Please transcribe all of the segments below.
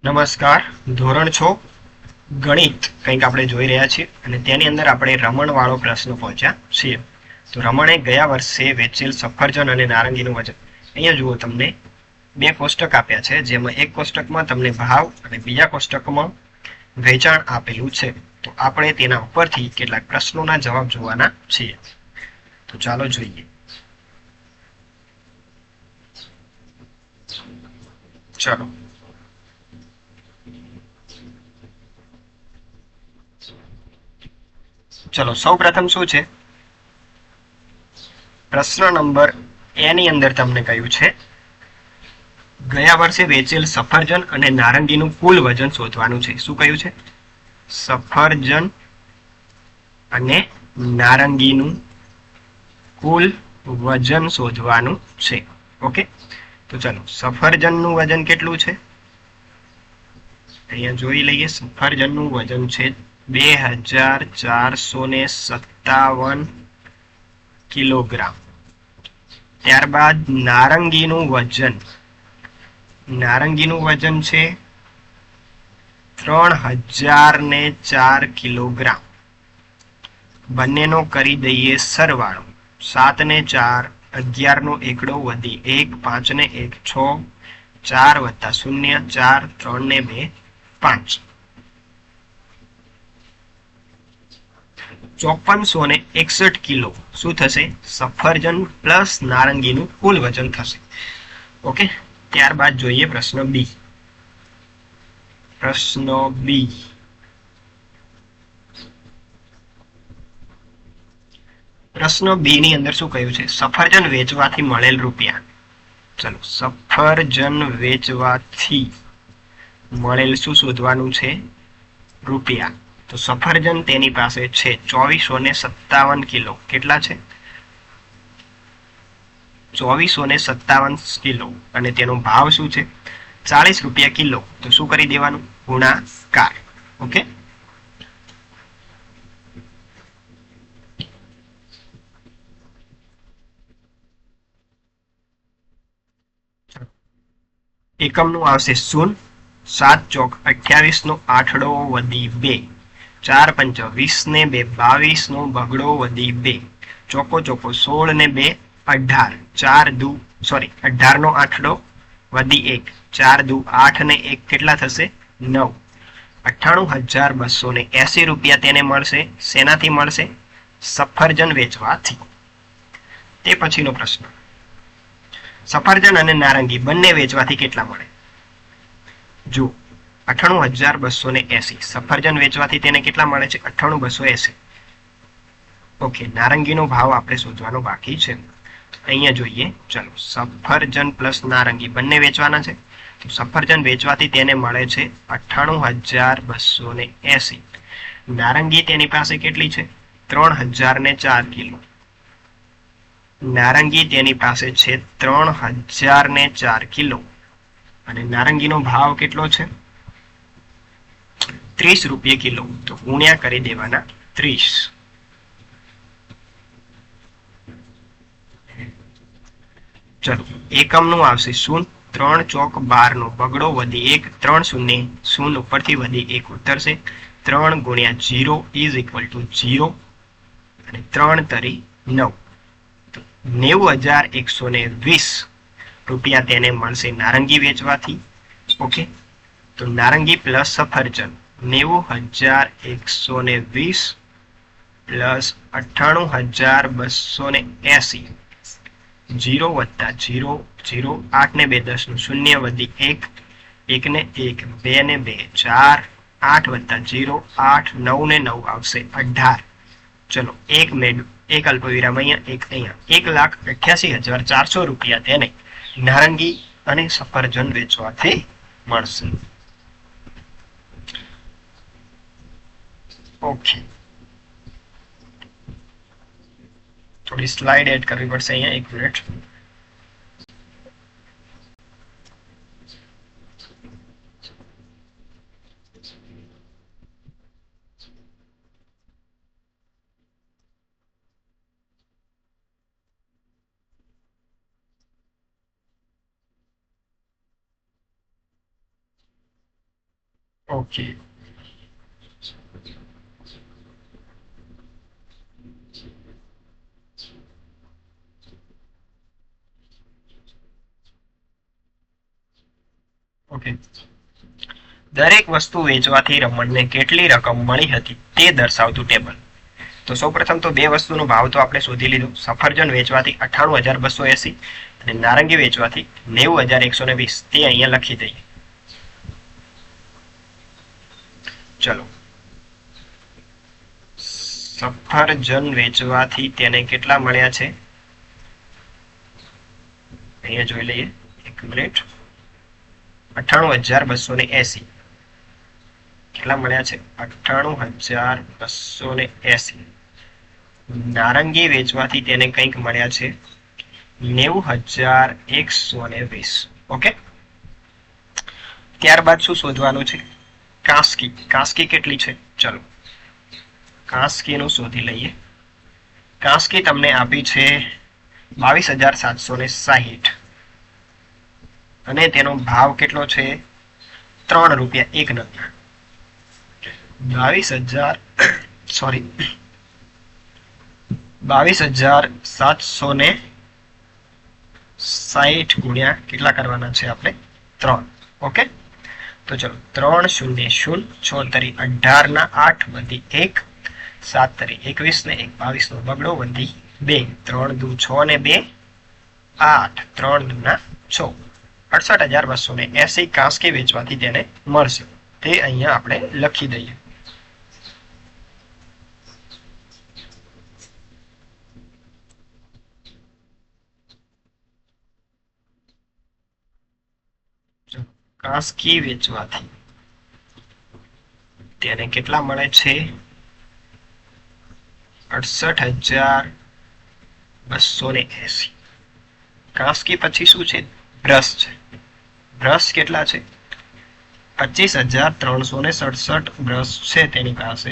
નમસ્કાર. ધોરણ 6 ગણિત કંઈક આપણે જોઈ રહ્યા છીએ અને તેની અંદર આપણે રમણવાળો પ્રશ્ન પહોંચ્યા છીએ. તો રમણે ગયા વર્ષે વેચેલ સફરજન અને નારંગીનું વજન. અહીંયા જુઓ, તમને બે કોષ્ટક આપ્યા છે, જેમાં એક કોષ્ટકમાં તમને ભાવ અને બીજા કોષ્ટકમાં વેચાણ આપેલું છે. તો આપણે તેના ઉપરથી કેટલાક પ્રશ્નોના જવાબ જોવાના છીએ. તો ચાલો જોઈએ. ચલો, સૌ પ્રથમ શું છે? પ્રશ્ન નંબર એ ની અંદર તમને કહ્યું છે ગયા વર્ષે વેચેલ સફરજન અને નારંગીનું કુલ વજન શોધવાનું છે. શું કહ્યું છે? સફરજન અને નારંગીનું કુલ વજન શોધવાનું છે. ઓકે, તો ચલો, સફરજનનું વજન કેટલું છે? અહીંયા જોઈ લઈએ. સફરજનનું વજન છે 2457 કિલોગ્રામ. ત્યારબાદ નારંગીનું વજન છે 3004 કિલોગ્રામ. બંનેનો કરી દઈએ સરવાળો. 7 ને 4 11 નો એકડો વધી 1, 5 ને 1 6, 4 વત્તા 0 4, 3 ને 2 5. 5461 કિલો શું થશે? સફરજન પ્લસ નારંગીનું કુલ વજન થશે. ઓકે, ત્યારબાદ જોઈએ પ્રશ્ન બી. પ્રશ્ન બી ની અંદર શું કહ્યું છે? સફરજન વેચવાથી મળેલ રૂપિયા. ચલો, સફરજન વેચવાથી મળેલ શું શોધવાનું છે? રૂપિયા. તો સફરજન તેની પાસે છે 2457 કિલો. કેટલા છે? 2457 કિલો. અને તેનો ભાવ શું છે? 40 રૂપિયા કિલો. તો શું કરી દેવાનું? ગુણાકાર. ઓકે, એકમનું આવશે 0. 7 ચોક 28 નો આઠડો વધી 2, 4 પંચ 20 ને 2 22 નો બગડો વધી 2, ચોકો 16 ને 2 18, 18 નો આઠડો વધી 1, 4 દુ 8 ને 1 કેટલા થશે? 9. 98,280 રૂપિયા તેને મળશે. શેનાથી મળશે? સફરજન વેચવાથી. તે પછીનો પ્રશ્ન, સફરજન અને નારંગી બંને વેચવાથી કેટલા મળે? જો, 98,280. સફરજન વેચવાથી તેને કેટલા મળે છે? 98,280. ઓકે, નારંગીનો ભાવ આપણે શોધવાનો બાકી છે. અહીંયા જોઈએ. ચલો, સફરજન પ્લસ નારંગી બંને વેચવાના છે. તો સફરજન વેચવાથી તેને મળે છે 98,280. નારંગી તેની પાસે કેટલી છે? 3004 કિલો. નારંગી તેની પાસે છે 3004 કિલો. અને નારંગીનો ભાવ કેટલો છે? 30 રૂપિયા કિલો. તો ગુણ્યા કરી દેવાના 30. ચલો, એકમનું આવશે 0. 3 ચોક 12 નો બગડો વધી 1, 3 શૂન્ય 0 ઉપરથી વધી 1 ઉતરશે. 3 ગુણ્યા 0 ઇઝ ઇક્વલ ટુ 0 અને 3 તરી 9. 90,120 રૂપિયા તેને મળશે નારંગી વેચવાથી. ઓકે, તો નારંગી પ્લસ સફરજન 90,120 પ્લસ 98,280. 0 વત્તા 0 0, 8 ને 2 10 નું 0 વધી 1, 1 ને 1 2 ને 2 4, 8 વત્તા 0 8, 9 ને 9 આવશે 18. ચલો, એક અલ્પવિરામ અહીંયા, એક અહીંયા. 1,88,400 રૂપિયા તેને નારંગી અને સફરજન વેચવાથી મળશે. ઓકે, થોડી સ્લાઇડ એડ કરવી પડશે અહીંયા. 1 મિનિટ. ઓકે. ઓકે. દરેક વસ્તુ વેચવાથી રમણને કેટલી રકમ મળી હતી તે દર્શાવતું ટેબલ. તો સૌપ્રથમ તો બે વસ્તુનો ભાવ તો આપણે શોધી લીધો. સફરજન વેચવાથી 98,280 અને નારંગી વેચવાથી 90,120. તે અહીંયા લખી દઈએ. ચલો, સફરજન વેચવાથી તેને કેટલા મળ્યા છે અહીંયા જોઈ લઈએ. એક મિનિટ. 98,280 કેટલા મળ્યા છે? 98,280. નારંગી વેચવાથી તેને કંઈક મળ્યા છે 90,120. ઓકે. ત્યારબાદ શું શોધવાનું છે? કાસ્કી. કાસ્કી કેટલી છે? ચલો કાસ્કીનું શોધી લઈએ. કાસ્કી તમને આપી છે 22,760 અને તેનો ભાવ કેટલો છે? 3 રૂપિયા એક નંગ. 22,760 ગુણ્યા કેટલા કરવાના છે આપણે? 3. ઓકે. તો ચલો 3 0 0 6 તરી 18 ના 8 વધી 1 7 તરી 21 ને 1 22 નો બગડો વધી 2 3 દુ 6 ને 2 8 3 દુ ના 6 68,280 કાસ્કી વેચવાથી તેને મળશે. તે અહીંયા આપણે લખી દઈએ. કાસ્કી વેચવાથી તેને કેટલા મળે છે? 68,280. કાસ્કી પછી શું છે? બ્રશ છે. બ્રશ કેટલા છે? 25,367 બ્રશ છે તેની પાસે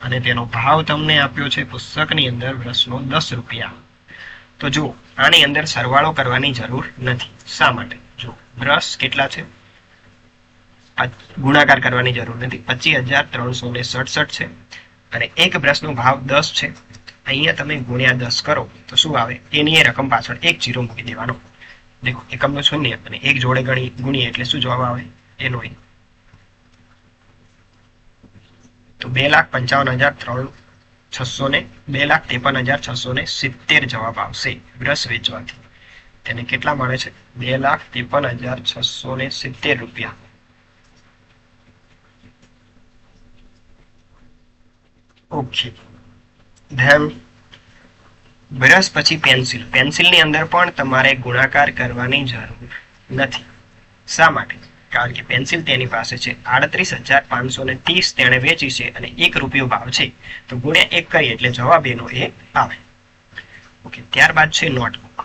અને તેનો ભાવ તમને આપ્યો છે પુસ્તકની અંદર બ્રશનો 10 રૂપિયા. તો જો આની અંદર સરવાળો કરવાની જરૂર નથી. શા માટે? જો બ્રશ કેટલા છે? ગુણાકાર કરવાની જરૂર નથી. 25,367 છે અને એક બ્રશનો ભાવ 10 છે. અહીંયા તમે ગુણ્યા 10 કરો તો શું આવે? એની એ રકમ પાછળ એક જીરો મૂકી દેવાનો. દેખો એકમનો શૂન્ય અને એક જોડે ગુણીએ એટલે શું જવાબ આવે? એનો એક. તો 2,55,670 જવાબ આવશે બ્રશ વેચવાથી. તેને કેટલા મળે છે? 2,53,670 રૂપિયા. ઓકે. ધેન બ્રશ પછી પેન્સિલ. પેન્સિલની અંદર પણ તમારે ગુણાકાર કરવાની જરૂર નથી. શા માટે? કારણ કે પેન્સિલ તેની પાસે છે 38,530 તેણે વેચી છે અને 1 રૂપિયો ભાવ છે. તો ગુણ્યા 1 કરીએ એટલે જવાબ એનો એ આવે. ઓકે. ત્યારબાદ છે નોટબુક.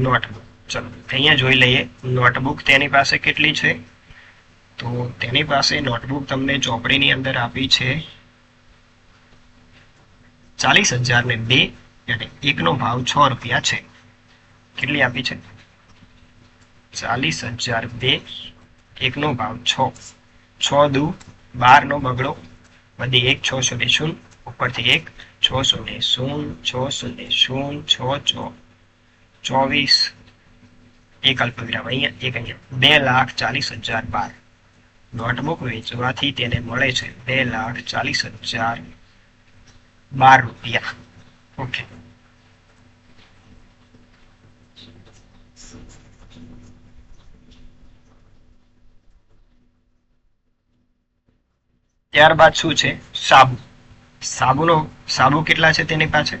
નોટબુક ચલો અહીંયા જોઈ લઈએ. નોટબુક તેની પાસે કેટલી છે? તો તેની પાસે નોટબુક તમને ચોપડીની અંદર આપી છે 40,002 અને એકનો ભાવ 6 રૂપિયા છે. કેટલી આપી છે? 40,002 એકનો ભાવ 6. 6 દુ 12 નો બગડો વધી 1 6 0 0 ઉપરથી 1 6 0 0 6 0 0 6 24 એક અલ્પવિરામ અહીંયા એક અહીંયા 2,40,012. નોટબુક વેચવાથી તેને મળે છે 2,40,012 રૂપિયા. ઓકે. ત્યારબાદ શું છે? સાબુ. સાબુ કેટલા છે તેની પાસે?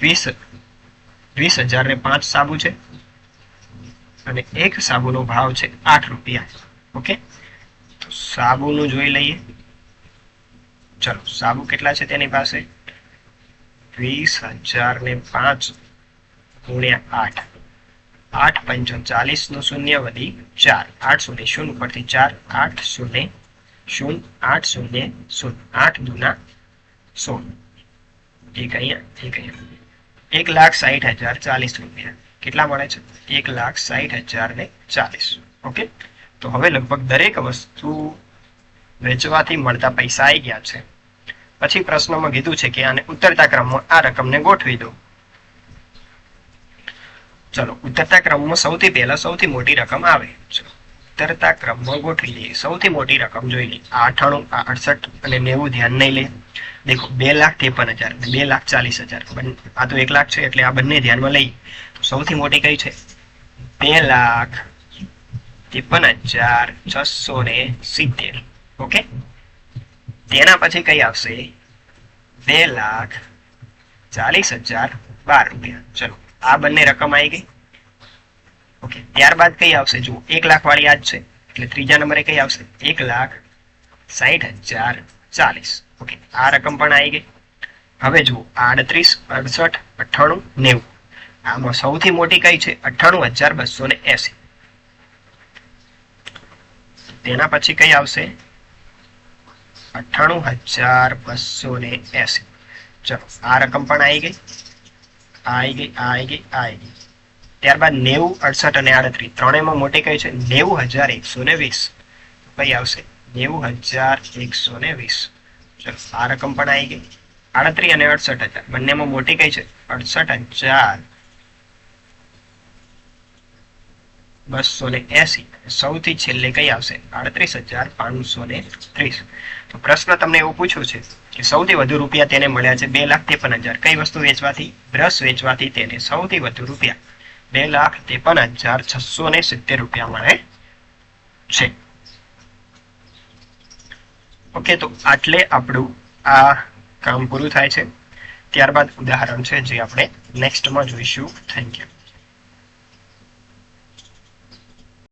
20,005 સાબુ છે અને એક સાબુનો ભાવ છે 8 રૂપિયા. ઓકે. તો સાબુનું જોઈ લઈએ. ચલો સાબુ કેટલા છે તેની પાસે? 20,005 ગુણ્યા 8. 8 5 40 નો શૂન્ય વધી 4 8 0 0 ઉપરથી 4 8 0 0 8 0 0 8 દુના 16 એક અહીંયા 1,60,040 રૂપિયા. કેટલા મળે છે? 1,60,040. ઓકે, તો હવે લગભગ દરેક વસ્તુ વેચવાથી મળતા પૈસા આવી ગયા છે. પછી પ્રશ્નમાં કીધું છે કે આને ઉતરતા ક્રમમાં આ રકમને ગોઠવી દો. ચલો, ઉતરતા ક્રમમાં સૌથી પહેલા સૌથી મોટી રકમ આવે. ચલો, ઉતરતા ક્રમમાં ગોઠવી દઈએ. સૌથી મોટી રકમ જોઈ લઈએ. આ 98, આ 68 અને 90 ધ્યાન નહીં લે. દેખો 2,53,000 અને 2,40,000. આ તો 1 લાખ છે એટલે આ બંને ધ્યાનમાં લઈએ. તો સૌથી મોટી કઈ છે? 2,53,670. ઓકે, તેના પછી કઈ આવશે? 2,40,012 રૂપિયા. ચલો, આ બંને રકમ આવી ગઈ. ઓકે, ત્યારબાદ કઈ આવશે? જુઓ, 1 લાખ વાળી આ જ છે એટલે ત્રીજા નંબરે કઈ આવશે? 1,60,040. ઓકે, આ રકમ પણ આવી ગઈ. હવે જુઓ, 38, 68, 98, 90. આમાં સૌથી મોટી કઈ છે? 98,280. તેના પછી કઈ આવશે? 98,280. ચલો, આ રકમ પણ આવી ગઈ. ત્યારબાદ 90, 68 અને 38 ત્રણેયમાં મોટી કઈ છે? 90,120. કઈ આવશે? 90,120. ચલો, આ રકમ પણ આવી ગઈ. 38 અને 68,000 બંનેમાં મોટી કઈ છે? 68,280. સૌથી છેલ્લે કઈ આવશે? 38,530. તો પ્રશ્ન તમને એવું પૂછ્યું છે કે સૌથી વધુ રૂપિયા તેને મળ્યા છે 2,53,000. કઈ વસ્તુ વેચવાથી? બ્રશ વેચવાથી તેને સૌથી વધુ રૂપિયા 2,53,670 રૂપિયા મળે છે. ઓકે, તો આટલે આપણું આ કામ પૂરું થાય છે. ત્યારબાદ ઉદાહરણ છે જે આપણે નેક્સ્ટમાં જોઈશું. Thank you.